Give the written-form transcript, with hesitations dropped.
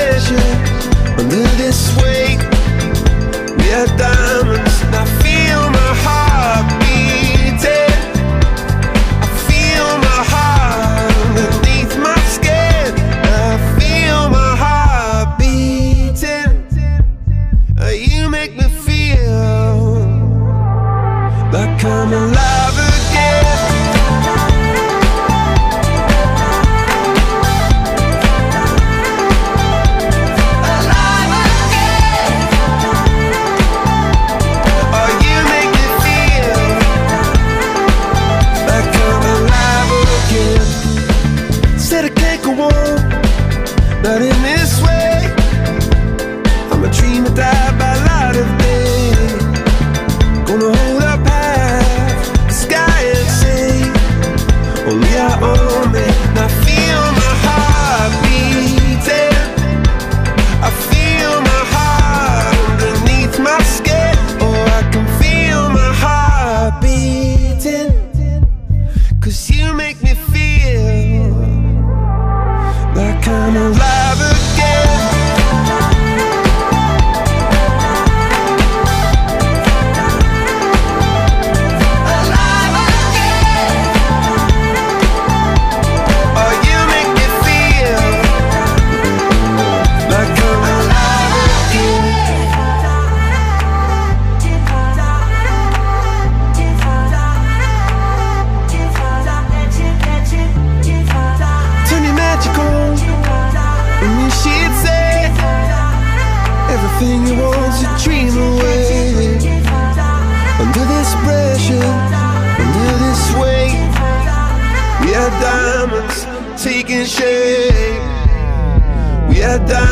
pressure, under this weight. We are diamonds, and I feel my heart beating. I feel my heart underneath my skin. I feel my heart beating. You make me feel like I'm alive again. Not in this way. I'm a dream that died by light of day. Gonna hold up half the sky and say, only I own it. And I feel my heart beating. I feel my heart underneath my skin. Oh, I can feel my heart beating. 'Cause you make me feel like I'm alive again. Alive again. Oh, you make me feel like I'm alive again. Turn your magic on. And she'd say, everything you want's a dream away. Under this pressure, under this weight, we are diamonds taking shape. We are diamonds.